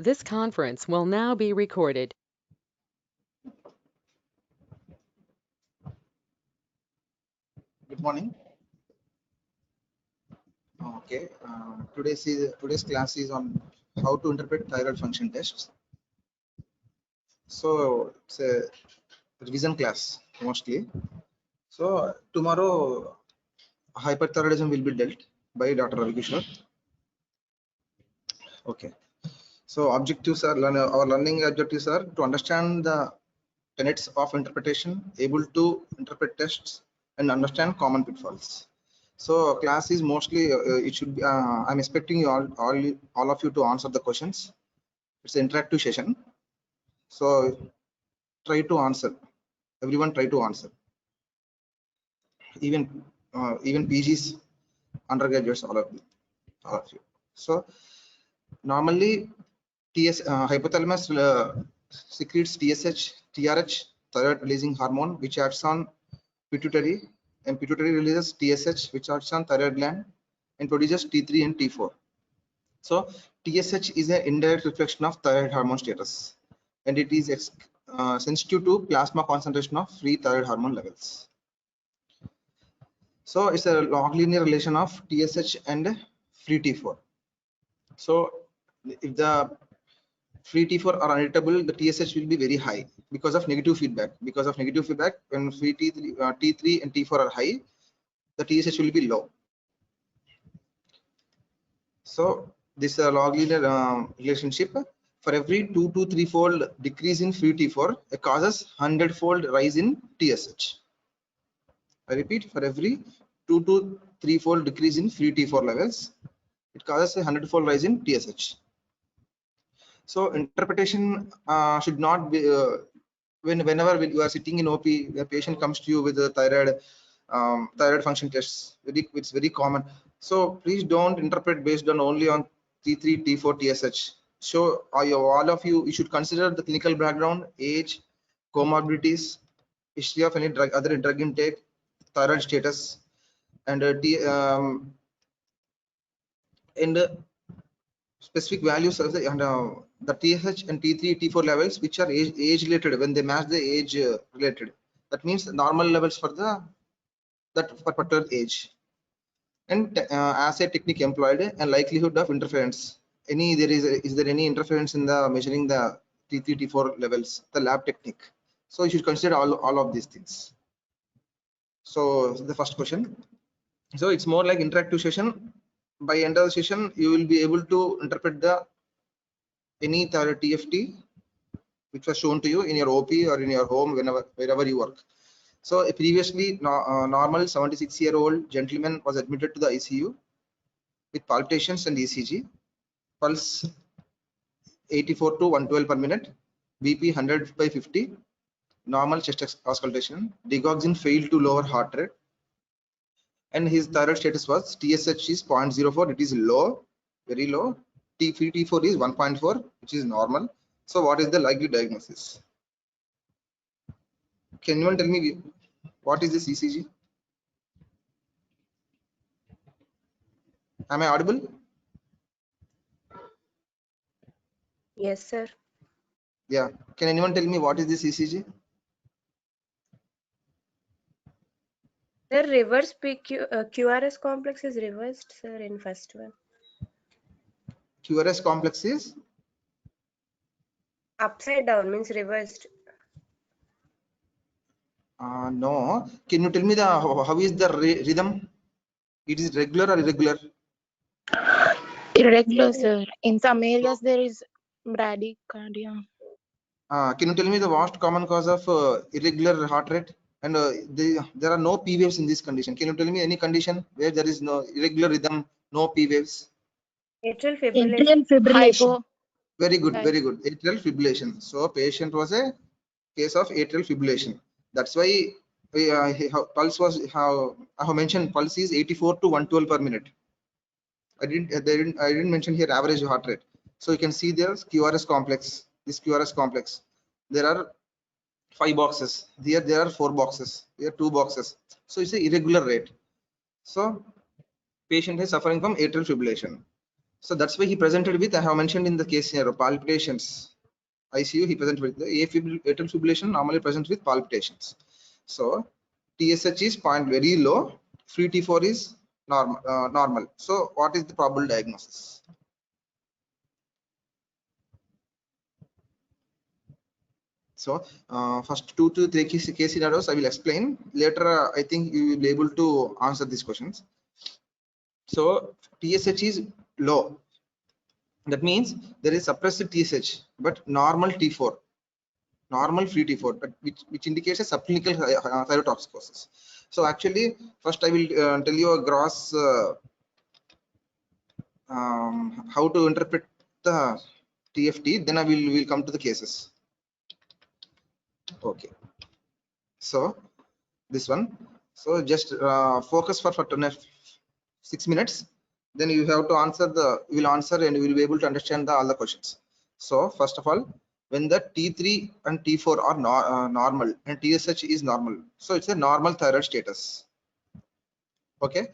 This conference will now be recorded. Good morning. Okay, today's class is on how to interpret thyroid function tests. So it's a revision class mostly. So tomorrow hyperthyroidism will be dealt by Dr. Ravi Kishore. Okay. So objectives are our learning objectives are to understand the tenets of interpretation, able to interpret tests, and understand common pitfalls. So class is mostly it should be. I'm expecting you all of you to answer the questions. It's an interactive session, so try to answer. Everyone try to answer. Even PGs, undergraduates, all of you. So normally hypothalamus secretes TSH, TRH, thyroid releasing hormone, which acts on pituitary, and pituitary releases TSH, which acts on thyroid gland and produces T3 and T4. So TSH is an indirect reflection of thyroid hormone status, and it is sensitive to plasma concentration of free thyroid hormone levels. So it's a log linear relation of TSH and free T4. So if the free T4 are unreadable, the TSH will be very high because of negative feedback. Because of negative feedback, when free T3 and T4 are high, the TSH will be low. So this log linear relationship, for every 2 to 3 fold decrease in free T4, it causes 100-fold rise in TSH. I repeat, for every 2 to 3 fold decrease in free T4 levels, it causes a 100-fold rise in TSH. So interpretation should not be whenever you are sitting in OP, the patient comes to you with a thyroid function tests. It's very common. So please don't interpret based on only on T3, T4, TSH. So all of you should consider the clinical background, age, comorbidities, history of any other drug intake, thyroid status, and specific values of the TSH and T3, T4 levels, which are age related when they match the age related. That means normal levels for that particular age. And assay technique employed and likelihood of interference. Is there any interference in the measuring the T3, T4 levels, the lab technique? So you should consider all of these things. So the first question. So it's more like interactive session. By end of the session, you will be able to interpret the any thyroid TFT which was shown to you in your OP or in your home wherever you work. So previously normal 76-year-old gentleman was admitted to the ICU with palpitations and ECG, pulse 84 to 112 per minute, BP 100 by 50, normal chest auscultation, digoxin failed to lower heart rate, and his thyroid status was TSH is 0.04, it is low, very low. T4 is 1.4, which is normal. So what is the likely diagnosis? Can anyone tell me what is this ECG? Am I audible? Yes, sir. Yeah. Can anyone tell me what is this ECG? The reverse QRS complex is reversed, sir, in first one. QRS complex is? Upside down means reversed. No. Can you tell me how is the rhythm? It is regular or irregular? Irregular, sir. In some areas there is bradycardia. Can you tell me the most common cause of irregular heart rate? And there are no P waves in this condition. Can you tell me any condition where there is no irregular rhythm, no P waves? Atrial fibrillation. Hypo. Very good, very good. Atrial fibrillation. So patient was a case of atrial fibrillation. That's why pulse was I have mentioned pulse is 84 to 112 per minute. I didn't mention here average heart rate. So you can see there's QRS complex. This QRS complex. There are 5 boxes. Here there are 4 boxes. Here 2 boxes. So it's a irregular rate. So patient is suffering from atrial fibrillation. So that's why he presented with, I have mentioned in the case scenario, palpitations. ICU, he presented with the atrial fibrillation normally presents with palpitations. So TSH is point very low, free T4 is normal. So what is the probable diagnosis? So first 2 to 3 case scenarios I will explain. Later I think you will be able to answer these questions. So TSH is low. That means there is suppressed TSH, but normal T4, normal free T4, but which indicates a subclinical thyrotoxicosis. So actually, first I will tell you a gross how to interpret the TFT. Then I will come to the cases. Okay. So this one. So just focus for 6 minutes. Then you have to answer you will answer and you will be able to understand all the questions. So first of all, when the T3 and T4 are normal and TSH is normal, so it's a normal thyroid status. Okay.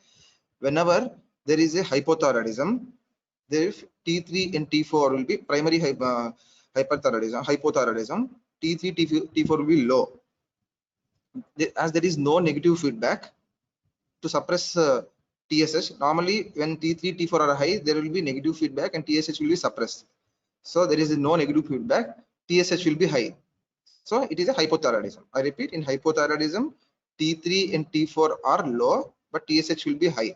Whenever there is a hypothyroidism, there T3 and T4 will be primary hypothyroidism. T3, T4 will be low. As there is no negative feedback to suppress TSH. Normally, when T3, T4 are high, there will be negative feedback and TSH will be suppressed. So there is no negative feedback, TSH will be high. So it is a hypothyroidism. I repeat, in hypothyroidism, T3 and T4 are low, but TSH will be high.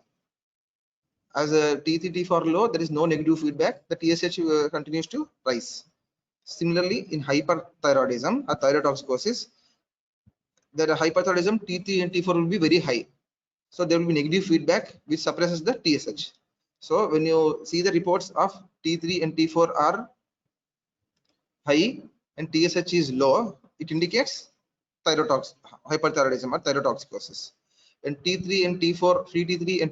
As a T3, T4 low, there is no negative feedback, the TSH continues to rise. Similarly, in hyperthyroidism or thyrotoxicosis, the hyperthyroidism T3 and T4 will be very high. So there will be negative feedback which suppresses the TSH. So when you see the reports of T3 and T4 are high and TSH is low, it indicates hyperthyroidism or thyrotoxicosis. When T3 and T4, free T3 and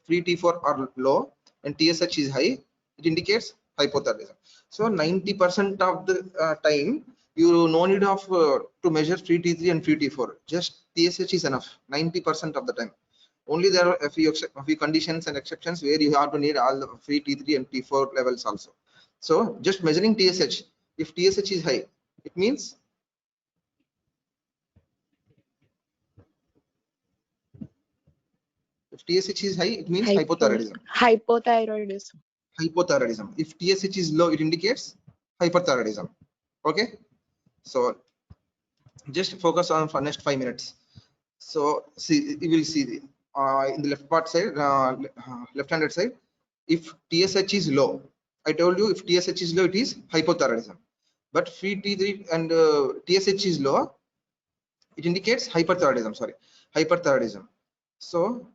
free T4 are low and TSH is high, it indicates hypothyroidism. So 90% of the time, you no need of to measure free T3 and free T4. Just TSH is enough. 90% of the time. Only there are a few conditions and exceptions where you have to need all the free T3 and T4 levels also. So just measuring TSH, if TSH is high, it means if TSH is high, it means hypothyroidism. Hypothyroidism. Hypothyroidism. If TSH is low, it indicates hyperthyroidism. Okay. So just focus on for next 5 minutes. So see, you will see the in the left part side, left-handed side, if TSH is low, I told you if TSH is low, it is hypothyroidism. But free T3 and TSH is low, it indicates hyperthyroidism. Sorry, hyperthyroidism. So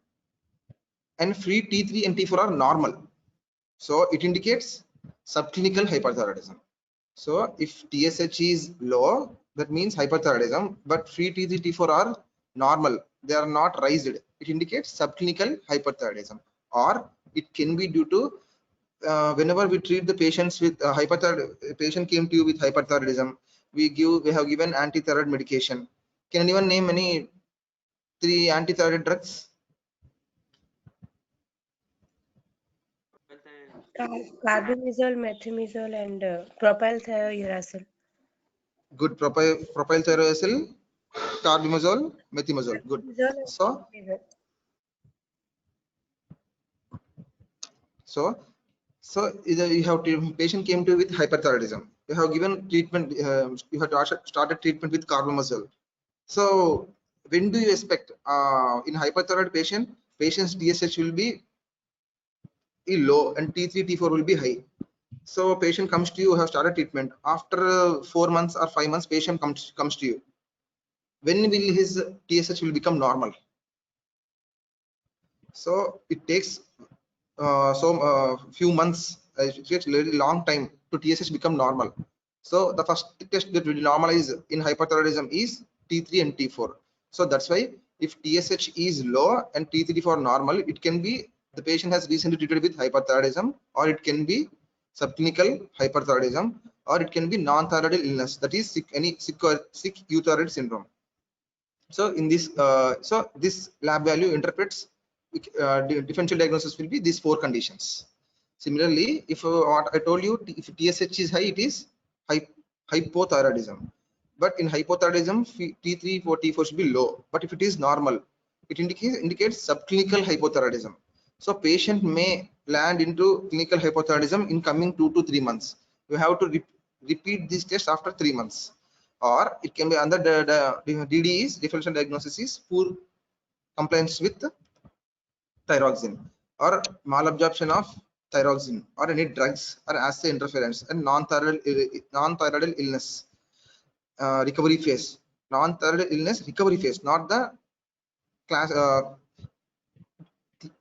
and free T3 and T4 are normal, so it indicates subclinical hyperthyroidism. So if TSH is low, that means hyperthyroidism, but free T3, T4 are normal, they are not raised, it indicates subclinical hyperthyroidism. Or it can be due to whenever we treat the patients with hyperthyroid, patient came to you with hyperthyroidism, we have given antithyroid medication. Can anyone name any 3 antithyroid drugs? Carbimazole, methimazole, and propylthiouracil. Good. Propylthiouracil, carbimazole, methimazole. Good. So either you have patient came to with hyperthyroidism. You have given treatment. You have started treatment with carbimazole. So when do you expect in hyperthyroid patient's TSH will be low and T3, T4 will be high. So patient comes to you, have started treatment. After 4 months or 5 months, patient comes to you. When will his TSH will become normal? So it takes few months. It takes a very long time to TSH become normal. So the first test that will normalize in hyperthyroidism is T3 and T4. So that's why if TSH is low and T3, T4 normal, it can be the patient has recently treated with hyperthyroidism, or it can be subclinical hyperthyroidism, or it can be non-thyroid illness, that is sick euthyroid syndrome. So in this, so this lab value interprets differential diagnosis will be these 4 conditions. Similarly, if what I told you, if TSH is high, it is hypothyroidism. But in hypothyroidism, T3 for T4 should be low. But if it is normal, it indicates subclinical hypothyroidism. So patient may land into clinical hypothyroidism in coming 2 to 3 months. You have to repeat this test after 3 months. Or it can be under the DD is differential diagnosis is poor compliance with thyroxine or malabsorption of thyroxine or any drugs or assay interference and non-thyroidal illness recovery phase. Non-thyroidal illness recovery phase, not the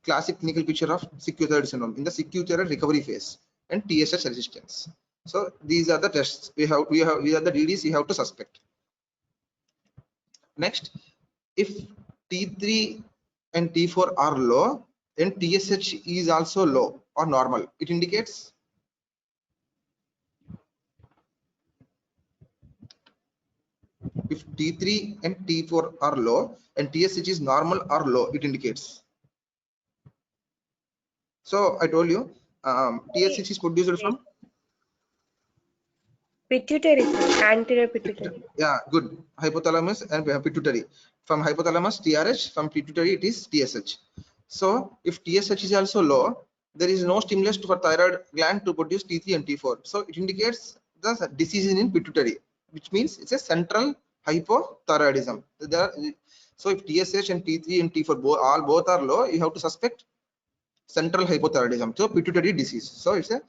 classic clinical picture of sick thyroid syndrome. In the sick thyroid recovery phase and TSH resistance. So these are the tests these are the DDs you have to suspect. Next, if T3 and T4 are low, then TSH is also low or normal. It indicates if T3 and T4 are low and TSH is normal or low, it indicates. So I told you TSH is produced from Pituitary, sir. Anterior pituitary. yeah, good. Hypothalamus and pituitary. From hypothalamus TRH, from pituitary it is TSH. So if TSH is also low, there is no stimulus for thyroid gland to produce T3 and T4. So it indicates the disease in pituitary, which means it's a central hypothyroidism. So if TSH and T3 and T4 both are low, you have to suspect central hypothyroidism, so pituitary disease. So it's a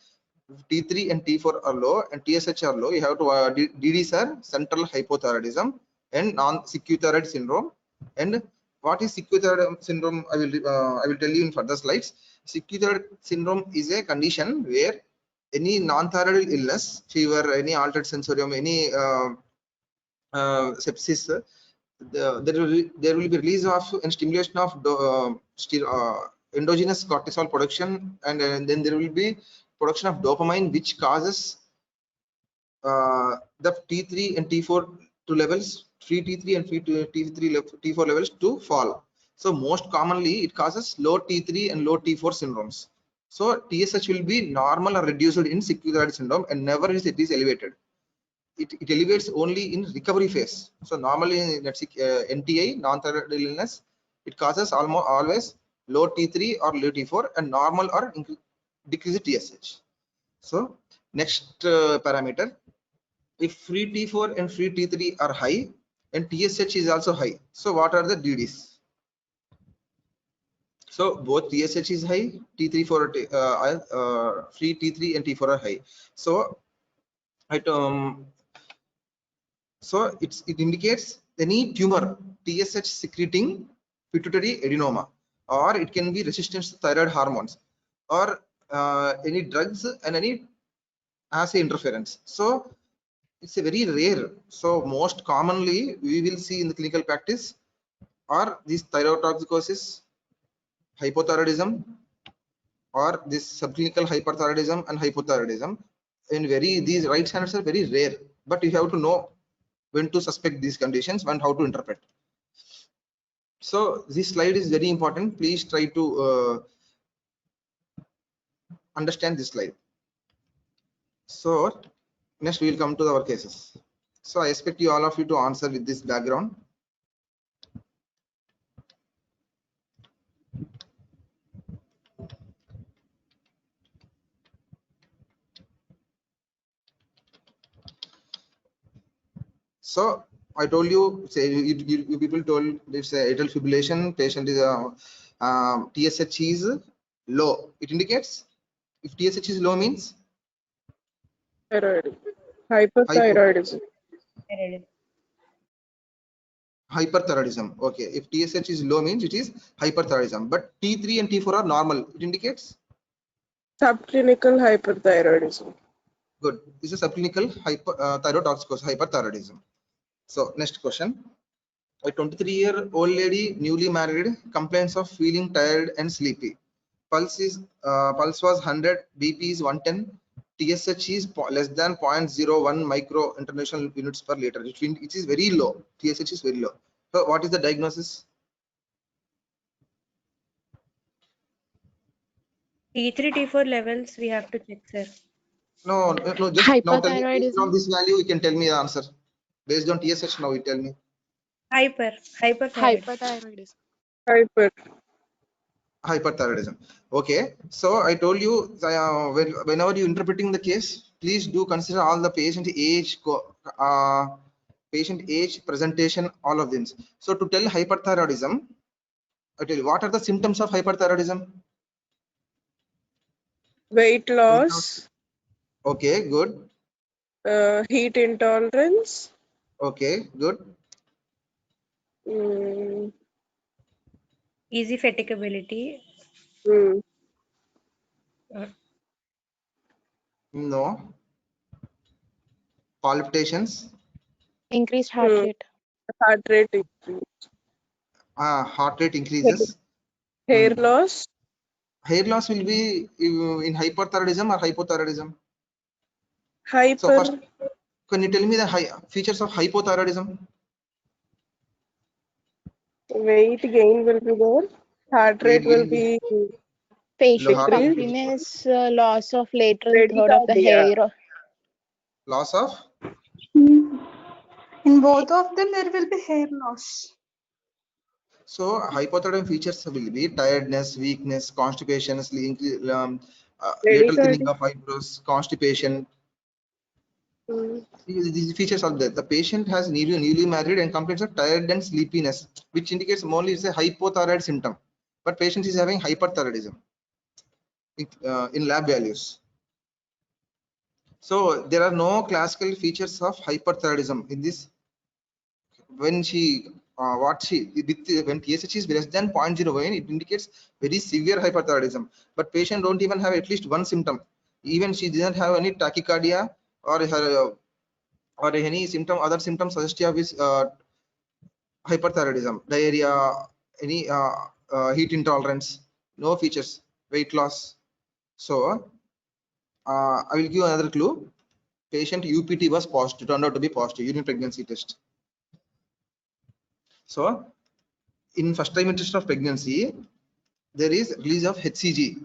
T3 and T4 are low and TSH are low. You have to DDs are central hypothyroidism and non-sick thyroid syndrome. And what is sick thyroid syndrome? I will tell you in further slides. Sick thyroid syndrome is a condition where any non-thyroid illness, fever, any altered sensorium, any sepsis, there will be release of and stimulation of endogenous cortisol production, and then there will be production of dopamine, which causes the T3 and T4 to levels, free T3 and free T4 levels to fall. So most commonly it causes low T3 and low T4 syndromes. So TSH will be normal or reduced in sick thyroid syndrome, and never is it is elevated. It elevates only in recovery phase. So normally in NTI, non-thyroid illness, it causes always low T3 or low T4 and normal or decreased TSH. So next parameter, if free T4 and free T3 are high and TSH is also high, so what are the DDs? So both TSH is high, T3 for free T3 and T4 are high. So so it indicates any tumor TSH secreting pituitary adenoma, or it can be resistance to thyroid hormones, or any drugs and any assay interference. So it's a very rare. So most commonly we will see in the clinical practice are these thyrotoxicosis, hypothyroidism, or this subclinical hyperthyroidism and hypothyroidism. And these right standards are very rare, but you have to know when to suspect these conditions and how to interpret. So this slide is very important. Please try to understand this slide. So next we will come to our cases. So I expect you all of you to answer with this background. So I told you, say you people told it's a atrial fibrillation patient is TSH is low. It indicates if TSH is low means Thyroid. Hyperthyroidism. Hyperthyroidism. Okay, if TSH is low means it is hyperthyroidism, but T3 and T4 are normal. It indicates Subclinical hyperthyroidism. good. This is subclinical thyrotoxicosis, hyperthyroidism. So next question. A 23-year-old lady, newly married, complains of feeling tired and sleepy. Pulse was 100, BP is 110, TSH is less than 0.01 micro international units per liter. It is very low. TSH is very low. So what is the diagnosis? T3, T4 levels we have to check, sir. No, just now tell me based on Hyperthyroidism. this value, you can tell me the answer. Based on TSH, now you tell me. Hyperthyroid. Hyperthyroidism. Hyper. Hyperthyroidism. Okay, so I told you whenever you interpreting the case, please do consider all the patient age, presentation, all of things. So to tell hyperthyroidism, I tell you what are the symptoms of hyperthyroidism. Weight loss. Okay, good. Heat intolerance. Okay, good. Mm, Easy fatigability. mm, No. Palpitations. Increased heart mm. rate. Heart rate increase. Heart rate increases. Hair loss. Hair loss will be in hyperthyroidism or hypothyroidism. So Hyper. first, can you tell me the features of hypothyroidism? Weight gain will be there. Heart rate will be Facial heart rate. puffiness, loss of lateral third of the bradycardia. hair. Loss of. In both of them, there will be hair loss. So hypothyroidism features will be tiredness, weakness, constipation, lateral thinning of eyebrows, constipation. These features are there. The patient has newly married and complains of tired and sleepiness, which indicates only it's a hypothyroid symptom. But patient is having hyperthyroidism in lab values. So there are no classical features of hyperthyroidism in this. When she when TSH is less than 0.01, it indicates very severe hyperthyroidism. But patient don't even have at least one symptom. Even she doesn't have any tachycardia or her or any symptom, other symptoms suggestive of hyperthyroidism, diarrhea, any heat intolerance, no features, weight loss. So I will give another clue. Patient UPT was positive, turned out to be positive, urine pregnancy test. So in first trimester of pregnancy, there is release of HCG.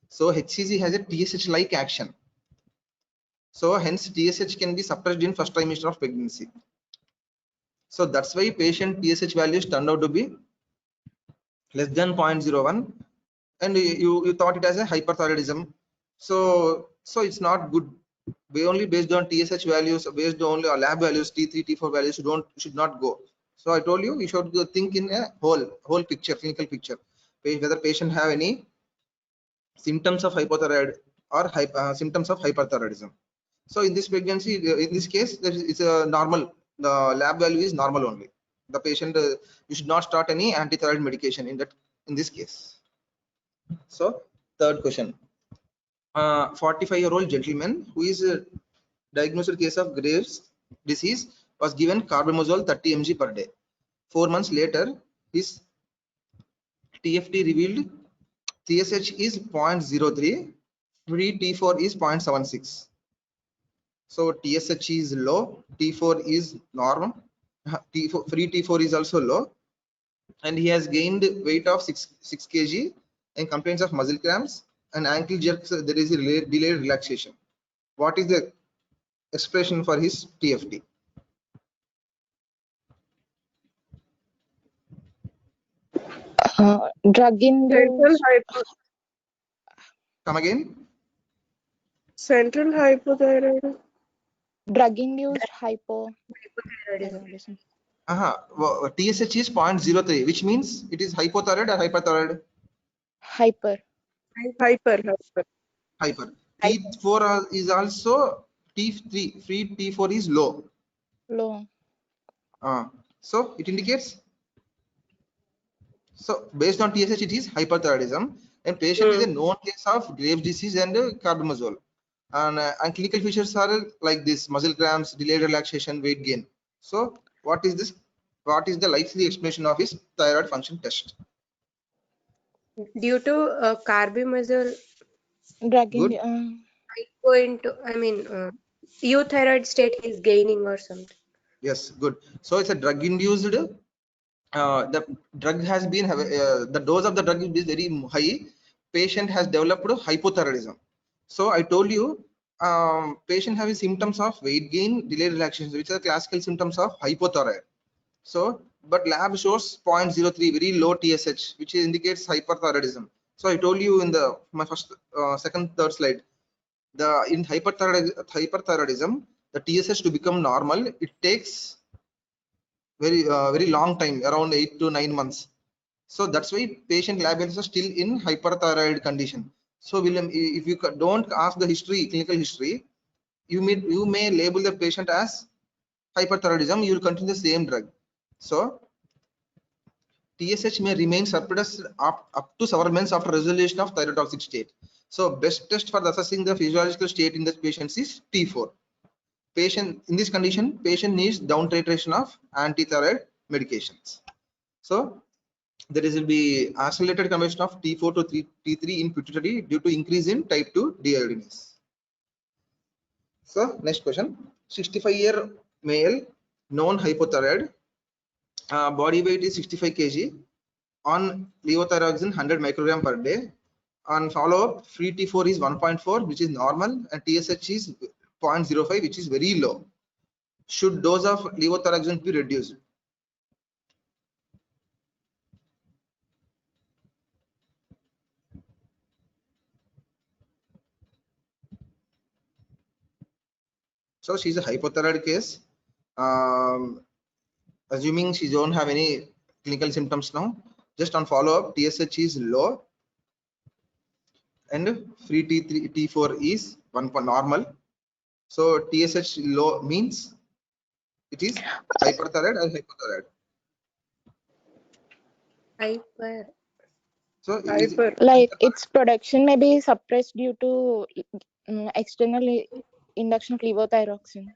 So HCG has a TSH-like action. So hence TSH can be suppressed in first trimester of pregnancy. So that's why patient TSH values turned out to be less than 0.01, and you thought it as a hyperthyroidism. So it's not good. We only based on TSH values, based only on lab values, T3, T4 values, should not go. So I told you should think in a whole picture, clinical picture, whether patient have any symptoms of hypothyroid or symptoms of hyperthyroidism. So in this pregnancy, in this case, it's a normal. The lab value is normal only. The patient, you should not start any antithyroid medication in this case. So third question. 45-year-old gentleman who is diagnosed with case of Graves' disease was given carbimazole 30 mg per day. 4 months later, his TFT revealed TSH is 0.03, free T4 is 0.76. So TSH is low, T4 is normal, free T4 is also low, and he has gained weight of 6 kg and complaints of muscle cramps and ankle jerks. There is a delayed relaxation. What is the expression for his TFT? Drug induced. Come again. Central hypothyroidism. Drug induced hypothyroidism. TSH is 0.03, which means it is hypothyroid or hyperthyroid? Hyper. Hyper. T4 is also T3, free T4 is low. Low. So it indicates. So based on TSH, it is hyperthyroidism, and patient is a known case of Graves' disease and carbimazole. And clinical features are like this: muscle cramps, delayed relaxation, weight gain. So what is this? What is the likely explanation of his thyroid function test? Due to carbimazole, Drug Good. go into, euthyroid state is gaining or something. Yes, good. So it's a drug-induced. The drug has been the dose of the drug is very high. patient has developed hypothyroidism. So I told you, patient having symptoms of weight gain, delayed relaxation, which are classical symptoms of hypothyroid. So, but lab shows 0.03, very low TSH, which indicates hyperthyroidism. So I told you in my first, second, third slide, in hyperthyroidism, the TSH to become normal, it takes very long time, around 8 to 9 months. So that's why patient lab is still in hyperthyroid condition. So William, if you don't ask the history, clinical history, you may label the patient as hyperthyroidism. You will continue the same drug. So TSH may remain suppressed up to several months after resolution of thyrotoxic state. So best test for assessing the physiological state in the patients is T4. Patient in this condition, patient needs down titration of anti-thyroid medications. So there will be accelerated conversion of T4 to T3 in pituitary due to increase in type 2 deiodinase. So next question, 65-year male, known hypothyroid, body weight is 65 kg, on levothyroxine 100 microgram per day. On follow-up, free T4 is 1.4, which is normal, and TSH is 0.05, which is very low. Should dose of levothyroxine be reduced? So she's a hypothyroid case. Assuming she don't have any clinical symptoms now, just on follow-up, TSH is low, and free T3, T4 is 1 normal. So TSH low means it is hyperthyroid or hypothyroid. Hyper. So Hyper. Like its production may be suppressed due to external induction of levothyroxine.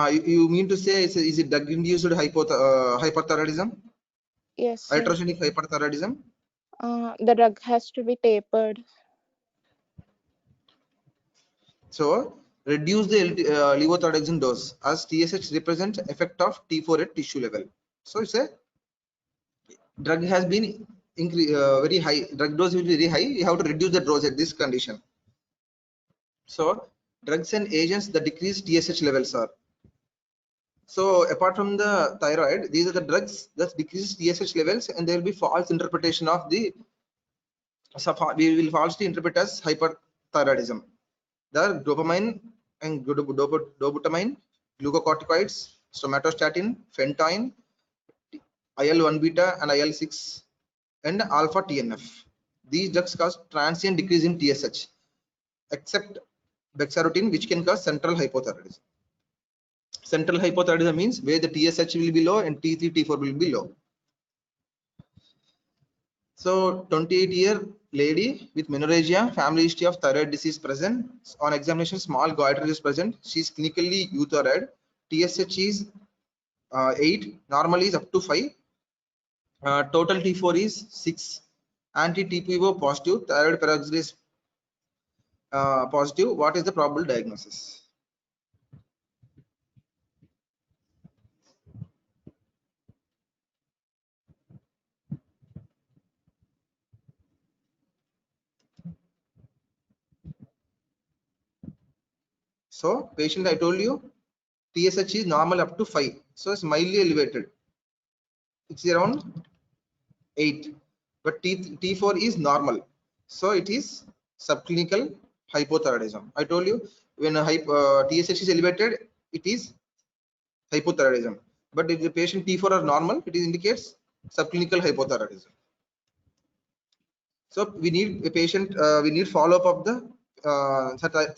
you mean to say is it drug induced hyperthyroidism? Yes, sir. Iatrogenic hyperthyroidism? The drug has to be tapered. So reduce the levothyroxine dose, as TSH represents effect of T4 at tissue level. So it's a drug has been very high, drug dose will be very high. You have to reduce the dose at this condition. So drugs and agents that decrease TSH levels are. So apart from the thyroid, these are the drugs that decrease TSH levels, and there will be false interpretation of the. We will falsely interpret as hyperthyroidism. The dopamine and dobutamine, glucocorticoids, somatostatin, phenytoin, IL-1 beta and IL-6, and alpha TNF. These drugs cause transient decrease in TSH, except bexarotene, which can cause central hypothyroidism. Central hypothyroidism means where the TSH will be low and T3, T4 will be low. So 28-year lady with menorrhagia, family history of thyroid disease present. On examination, small goiter is present. She is clinically euthyroid. TSH is 8, normal is up to 5. Total T4 is 6. Anti-TPO positive, thyroid peroxidase positive. What is the probable diagnosis? So patient, I told you, TSH is normal up to 5. So it's mildly elevated. It's around 8. But T4 is normal. So it is subclinical hypothyroidism. I told you when TSH is elevated, it is hypothyroidism. But if the patient T4 are normal, it indicates subclinical hypothyroidism. So we need a patient, we need follow-up of the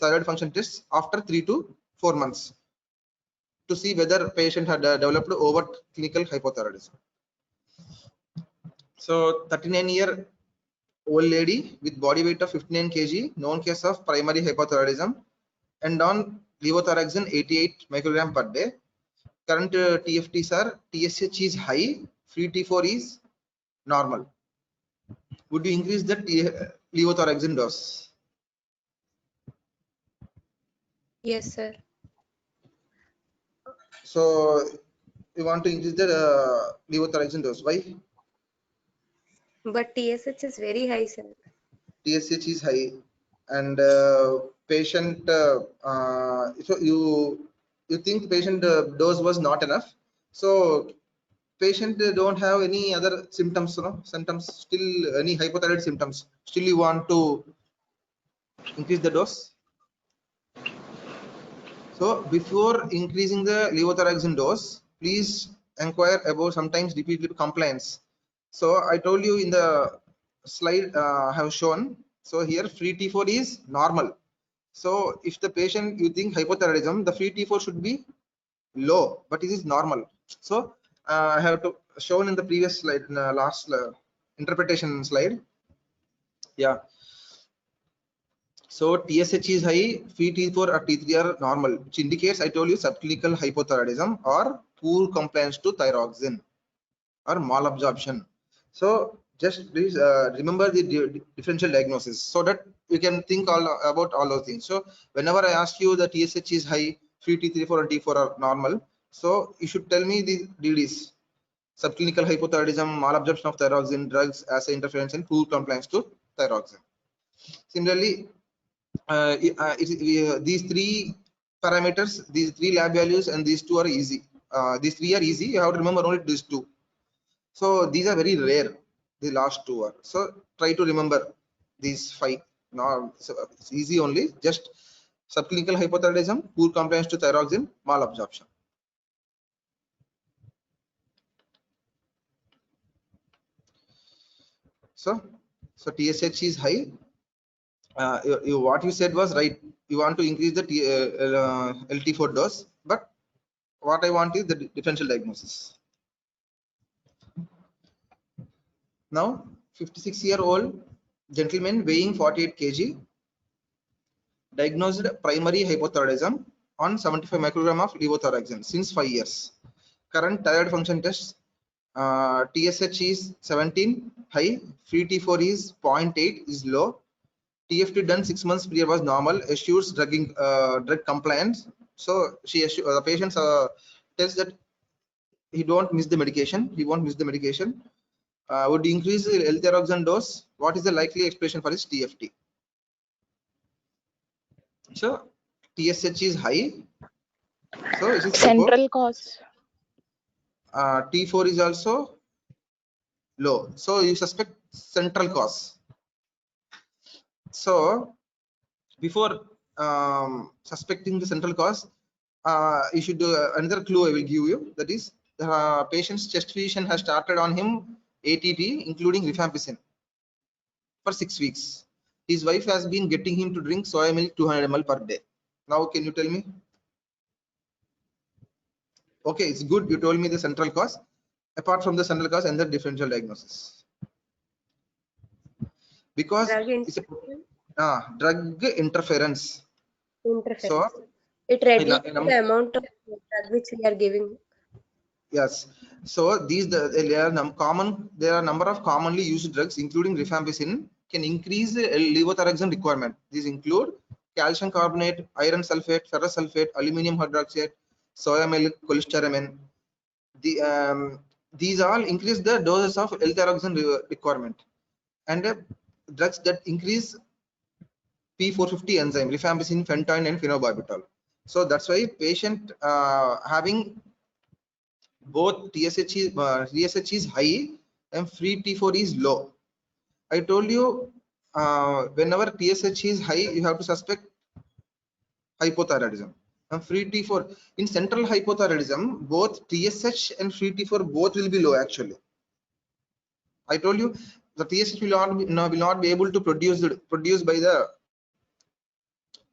thyroid function tests after 3 to 4 months to see whether patient had developed overt clinical hypothyroidism. So 39-year old lady with body weight of 59 kg, known case of primary hypothyroidism, and on levothyroxine 88 microgram per day. Current TFTs are TSH is high, free T4 is normal. Would you increase the levothyroxine dose? Yes, sir. So you want to increase the levothyroxine dose. Why? But TSH is very high, sir. TSH is high, and patient. So you think patient dose was not enough. So patient don't have any other symptoms, symptoms, still any hypothyroid symptoms, still you want to increase the dose. So before increasing the levothyroxine dose, please inquire about sometimes repeated complaints. So I told you in the slide I have shown. So here free T4 is normal. So if the patient you think hypothyroidism, the free T4 should be low, but it is normal. So I have to shown in the previous slide, in the last interpretation slide. Yeah. So TSH is high, free T4 or T3 are normal, which indicates I told you subclinical hypothyroidism or poor compliance to thyroxine or malabsorption. So just please remember the differential diagnosis so that you can think about all those things. So whenever I ask you the TSH is high, free T3, and T4 are normal, so you should tell me the DDs: subclinical hypothyroidism, malabsorption of thyroxine, drugs, assay interference, and poor compliance to thyroxine. Similarly, these three parameters, these three lab values, and these two are easy. These three are easy. You have to remember only these two. So these are very rare. The last two are. So try to remember these five. Now so it's easy only. Just subclinical hypothyroidism, poor compliance to thyroxine, malabsorption. So TSH is high. What you said was right. You want to increase the LT4 dose, but what I want is the differential diagnosis. Now 56-year-old gentleman weighing 48 kg, diagnosed primary hypothyroidism on 75 microgram of levothyroxine since 5 years. Current thyroid function tests, TSH is 17 high, free T4 is 0.8 is low, TFT done 6 months prior was normal, assures drug compliance. So the patient tells that he don't miss the medication, he won't miss the medication. Would increase the L-thyroxine dose. What is the likely expression for his TFT? So TSH is high. So it is Central cause. T4 is also low. So you suspect central cause. So before suspecting the central cause, you should another clue I will give you. That is, the patient's chest physician has started on him ATT, including rifampicin, for 6 weeks. His wife has been getting him to drink soya milk 200 ml per day. Now, can you tell me? Okay, it's good. You told me the central cause. Apart from the central cause and the differential diagnosis, because it's a drug interference. So it reduces the amount of drug which we are giving. Yes. So these there are a number of commonly used drugs, including rifampicin, can increase the levothyroxine requirement. These include calcium carbonate, iron sulfate, ferrous sulfate, aluminum hydroxide, soya milk, cholestyramine. These all increase the doses of L-thyroxine requirement, and drugs that increase P450 enzyme, rifampicin, phenytoin, and phenobarbital. So that's why patient having both TSH is high and free T4 is low. I told you whenever TSH is high, you have to suspect hypothyroidism. And free T4 in central hypothyroidism, both TSH and free T4 both will be low. Actually, I told you the TSH will not be able to produce by the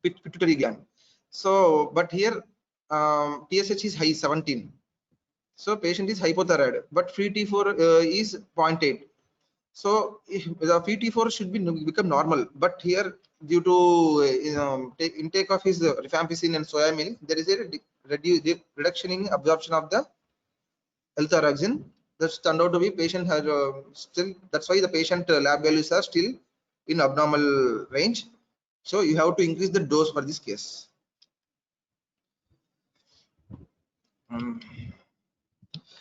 pituitary gland. So, but here TSH is high 17. So patient is hypothyroid, but free T4 is 0.8. So if the free T4 should become normal, but here due to intake of his rifampicin and soya milk, there is a reduction in absorption of the L-thyroxine. That's turned out to be patient has still. That's why the patient lab values are still in abnormal range. So you have to increase the dose for this case.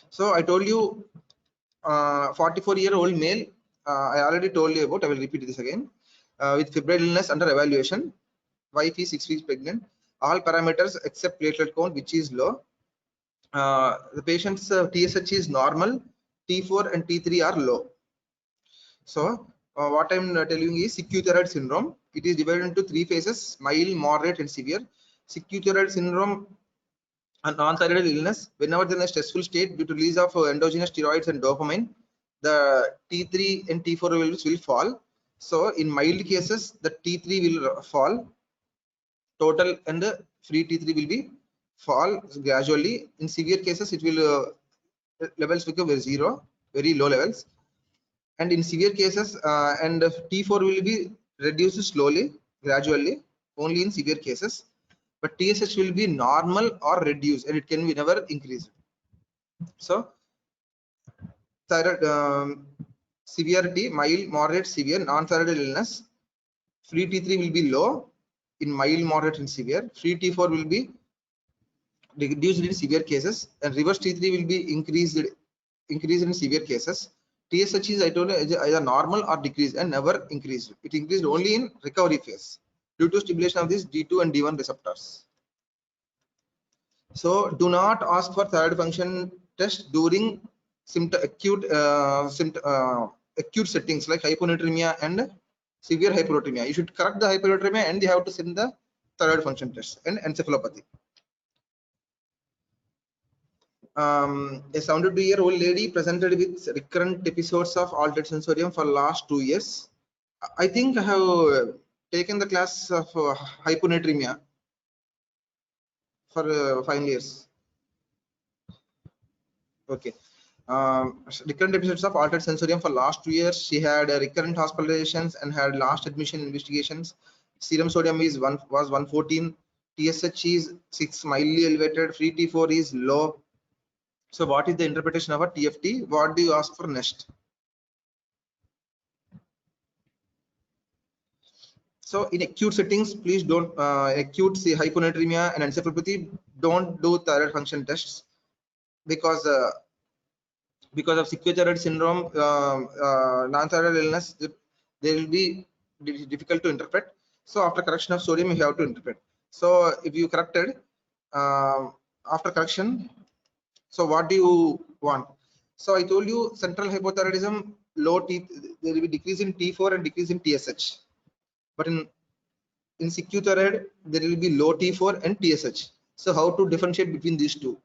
So I told you 44-year-old male I already told you about. I will repeat this again. With febrile illness under evaluation, wife is 6 weeks pregnant. All parameters except platelet count, which is low. The patient's TSH is normal. T4 and T3 are low. So what I'm telling is sick thyroid syndrome. It is divided into 3 phases: mild, moderate, and severe. Sick thyroid syndrome and non-thyroid illness. Whenever there is a stressful state due to release of endogenous steroids and dopamine, the T3 and T4 levels will fall. So in mild cases, the T3 will fall total, and the free T3 will be fall gradually. In severe cases, it will levels become zero, very low levels. And in severe cases, and T4 will be reduced slowly, gradually, only in severe cases. But TSH will be normal or reduced, and it can be never increased. So thyroid severity: mild, moderate, severe. Non-thyroid illness, free T3 will be low in mild, moderate, and severe. Free T4 will be reduced in severe cases, and reverse T3 will be increased in severe cases. TSH is, I told you, either normal or decreased and never increased. It increased only in recovery phase due to stimulation of these D2 and D1 receptors. So do not ask for thyroid function test during acute settings like hyponatremia and severe hypernatremia. You should correct the hypernatremia and you have to send the thyroid function test and encephalopathy. A 72-year-old lady presented with recurrent episodes of altered sensorium for last 2 years. I think I have taken the class of hyponatremia for final years. Okay. Recurrent episodes of altered sensorium for last 2 years. She had recurrent hospitalizations and had last admission investigations. Serum sodium was 114. TSH is 6, mildly elevated. Free T4 is low. So what is the interpretation of a TFT? What do you ask for next? So in acute settings, please don't acute hyponatremia and encephalopathy, don't do thyroid function tests because of sick thyroid syndrome, non-thyroid illness, they will be difficult to interpret. So after correction of sodium, you have to interpret. So if you corrected after correction, so what do you want? So I told you central hypothyroidism, low T, there will be decrease in T4 and decrease in TSH. But in sick thyroid, there will be low T4 and TSH. So how to differentiate between these two?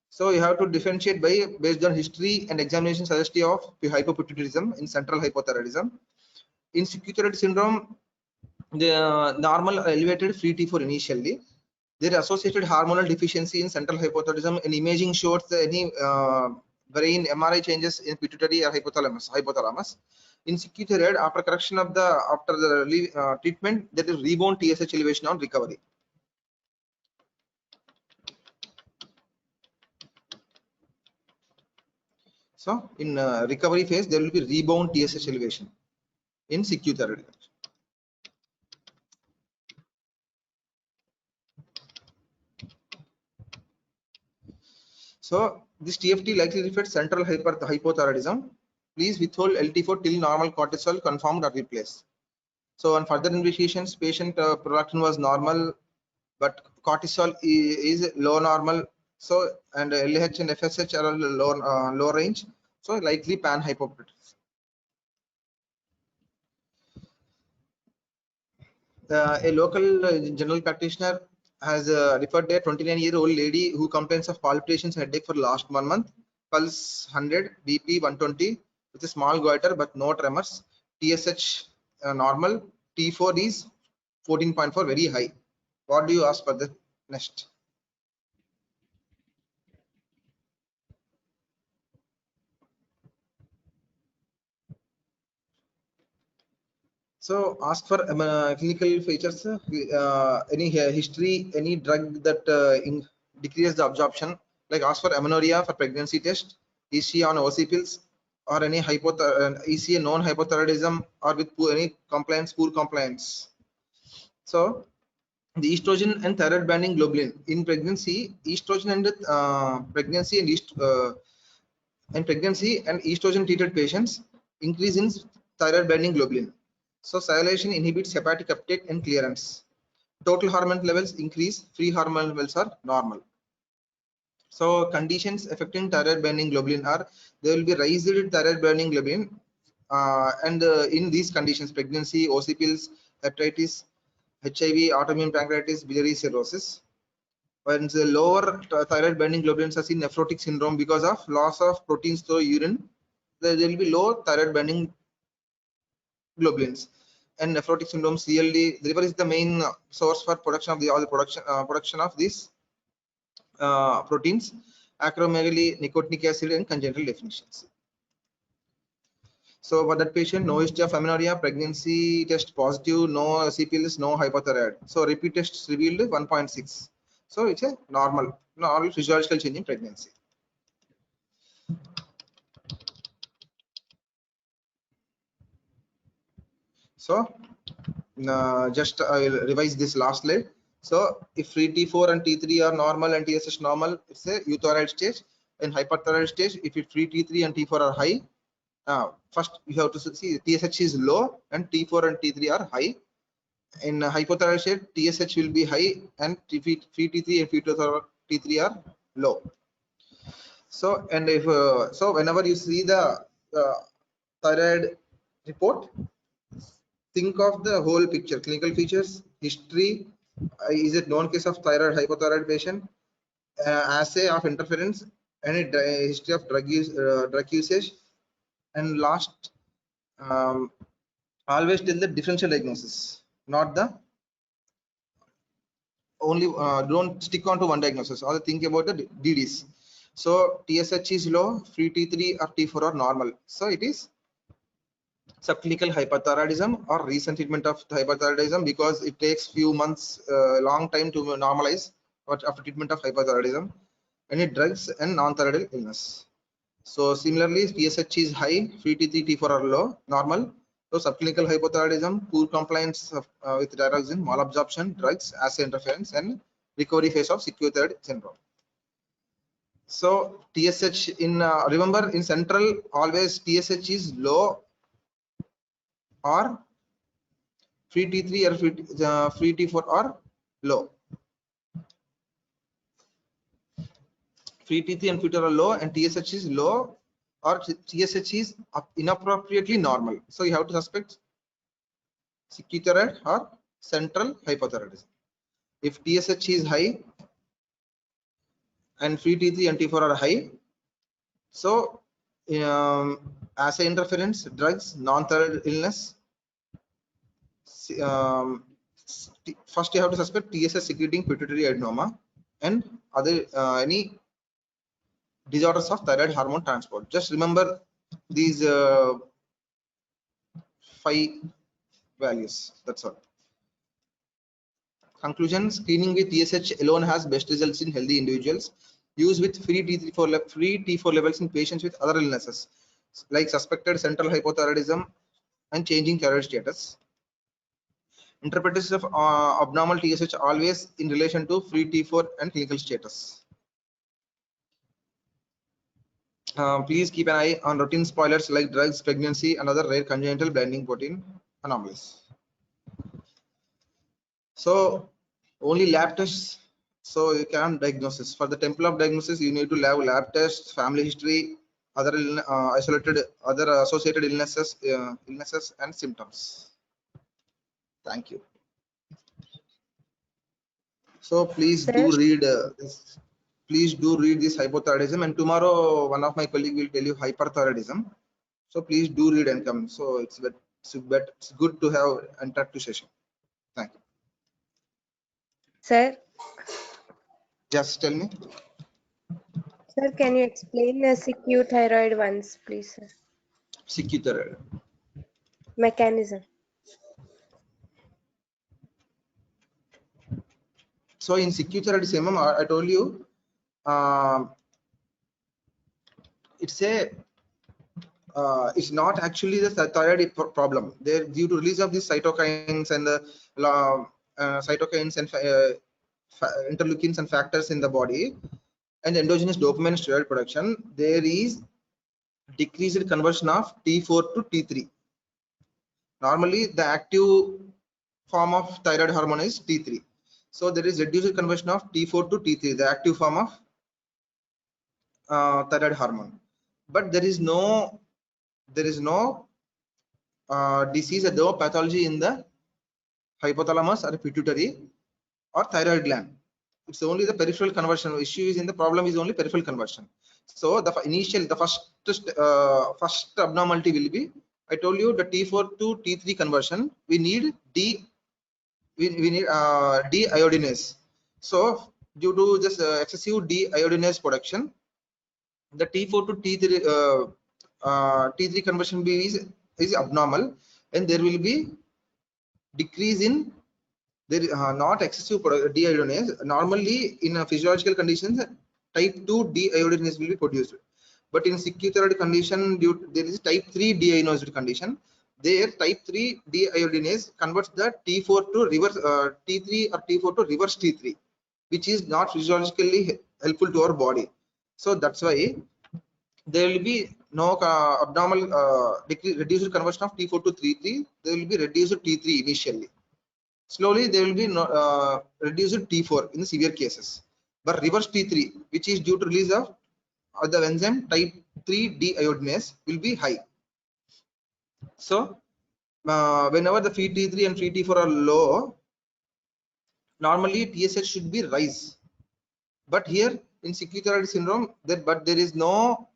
So you have to differentiate based on history and examination suggestive of hypopituitarism in central hypothyroidism. In sick thyroid syndrome, the normal elevated free T4 initially. There is associated hormonal deficiency in central hypothyroidism, and imaging shows any brain MRI changes in pituitary or hypothalamus. In sick thyroid, after correction of the treatment, there is rebound TSH elevation on recovery. So in recovery phase, there will be rebound TSH elevation in sick thyroid. So this TFT likely reflects central hypothyroidism. Please withhold LT4 till normal cortisol confirmed or replaced. So on further investigations, patient prolactin was normal, but cortisol is low normal. So and LH and FSH are low range. So likely pan hypopituitarism. A local general practitioner has referred a 29-year-old lady who complains of palpitations and headache for last 1 month. Pulse 100, BP 120 with a small goiter but no tremors. TSH normal. T4 is 14.4, very high. What do you ask for the next? So ask for clinical features, any history, any drug that decreases the absorption, like ask for amenorrhea for pregnancy test. Is she on OC pills or any is she a known hypothyroidism or with any compliance, poor compliance? So the estrogen and thyroid binding globulin in pregnancy, estrogen and pregnancy and estrogen treated patients increase in thyroid binding globulin. So sialation inhibits hepatic uptake and clearance. Total hormone levels increase, free hormone levels are normal. So conditions affecting thyroid binding globulin are, there will be raised thyroid binding globulin, and in these conditions, pregnancy, OCPs, hepatitis, HIV, autoimmune pancreatitis, biliary cirrhosis. When the lower thyroid binding globulins are seen nephrotic syndrome because of loss of proteins through urine, there will be low thyroid binding globulins. And nephrotic syndrome, CLD, the liver is the main source for production of all the production of these proteins, acromegaly, nicotinic acid, and congenital deficiency. So for that patient, no history of amenorrhea, pregnancy test positive, no CPLs, no hypothyroid. So repeat tests revealed 1.6. So it's a normal physiological change in pregnancy. So just I will revise this last slide. So if free T4 and T3 are normal and TSH normal, it's a euthyroid stage. In hyperthyroid stage, if it free T3 and T4 are high, first you have to see TSH is low and T4 and T3 are high. In hypothyroid state, TSH will be high and free T3 and free T3 are low. So and if so, whenever you see the thyroid report, think of the whole picture: clinical features, history, is it known case of thyroid hypothyroid patient, assay of interference, any history of drug usage, and last, always tell the differential diagnosis, not the only don't stick on to one diagnosis, or think about the DDs. So TSH is low, free T3 or T4 are normal, so it is subclinical hyperthyroidism or recent treatment of hyperthyroidism, because it takes few months, long time to normalize after treatment of hyperthyroidism, any drugs and non-thyroidal illness. So similarly, TSH is high, free T3, T4 are low, normal. So subclinical hypothyroidism, poor compliance with thyroxine, malabsorption, drugs, assay interference, and recovery phase of sick thyroid syndrome. So TSH in remember in central always TSH is low or free T3 or free T4 are low. Free T3 and free T4 are low, and TSH is low or TSH is inappropriately normal. So you have to suspect sick thyroid or central hypothyroidism. If TSH is high and free T3 and T4 are high, so assay interference, drugs, non-thyroid illness, first you have to suspect TSH secreting pituitary adenoma and other any disorders of thyroid hormone transport. Just remember these 5 values, that's all. Conclusion: screening with TSH alone has best results in healthy individuals. Use with free T4 levels in patients with other illnesses like suspected central hypothyroidism and changing thyroid status. Interpretation of abnormal TSH always in relation to free T4 and clinical status. Please keep an eye on routine spoilers like drugs, pregnancy, and other rare congenital binding protein anomalies. So only lab tests, so you can diagnosis. For the temple of diagnosis, you need to have lab tests, family history, other isolated, other associated illnesses, and symptoms. Thank you. So please do read this. Please do read this hypothyroidism, and tomorrow one of my colleagues will tell you hyperthyroidism. So please do read and come. So it's good to have an interactive session. Thank you. Sir, Just tell me. sir, can you explain the sick thyroid once, please, sir? Sick thyroid Mechanism. So in sick thyroidism, I told you, it's not actually the thyroid problem. They're due to release of these cytokines and the cytokines and interleukins and factors in the body, and endogenous dopamine and steroid production. There is decreased conversion of T4 to T3. Normally, the active form of thyroid hormone is T3. So there is reduced conversion of T4 to T3, the active form of thyroid hormone. But there is no disease or no pathology in the hypothalamus or pituitary or thyroid gland. It's only the peripheral conversion issue is in the problem is only peripheral conversion. So the first abnormality will be, I told you, the T4 to T3 conversion. We need deiodinase. So due to this excessive deiodinase production, the T4 to T3 conversion is abnormal, and there will be decrease in not excessive deiodinase. Normally, in physiological conditions, type 2 deiodinase will be produced, but in sick thyroid condition, there is type 3 deiodinase condition. There, type 3 deiodinase converts the T4 to reverse T3 or T4 to reverse T3, which is not physiologically helpful to our body. So that's why there will be no abnormal reduced conversion of T4 to T3. There will be reduced T3 initially. Slowly, there will be reduced T4 in the severe cases, but reverse T3, which is due to release of the enzyme type 3 deiodinase, will be high. So whenever the free T3 and free T4 are low, normally TSH should be rise. But here in sick thyroid syndrome, there is no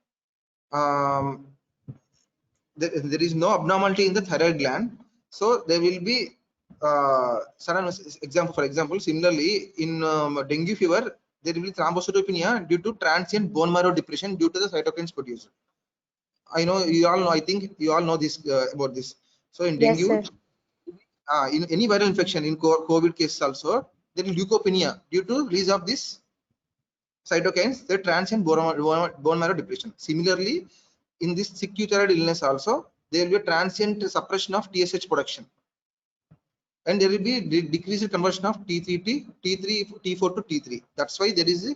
there is no abnormality in the thyroid gland. So there will be sudden for example, similarly in dengue fever, there will be thrombocytopenia due to transient bone marrow depletion due to the cytokines produced. I know you all know. I think you all know this about this. So in Yes, dengue, sir. in any viral infection, in COVID cases also, there is leukopenia due to release of this cytokines, the transient bone marrow depletion. Similarly, in this sick thyroid illness also, there will be a transient suppression of TSH production, and there will be decreased conversion of T3 T4 to T3. That's why there is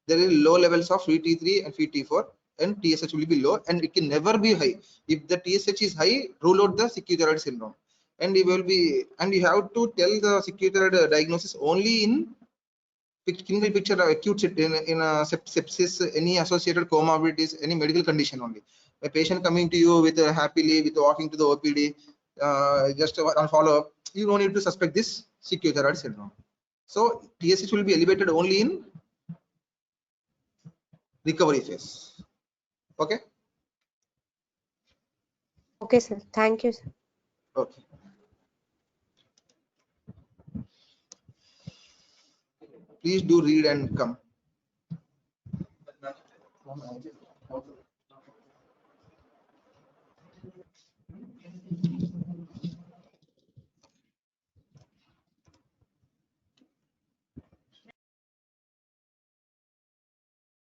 low levels of free T3 and free T4, and TSH will be low, and it can never be high. If the TSH is high, rule out the sick thyroid syndrome, and you have to tell the sick thyroid diagnosis only in clinical picture of acute in sepsis, any associated comorbidities, any medical condition only. A patient coming to you with happily with walking to the OPD, just on follow up, you don't need to suspect this sick thyroid syndrome. So TSH will be elevated only in recovery phase. Okay. Okay, sir. Thank you, sir. Okay. Please do read and come.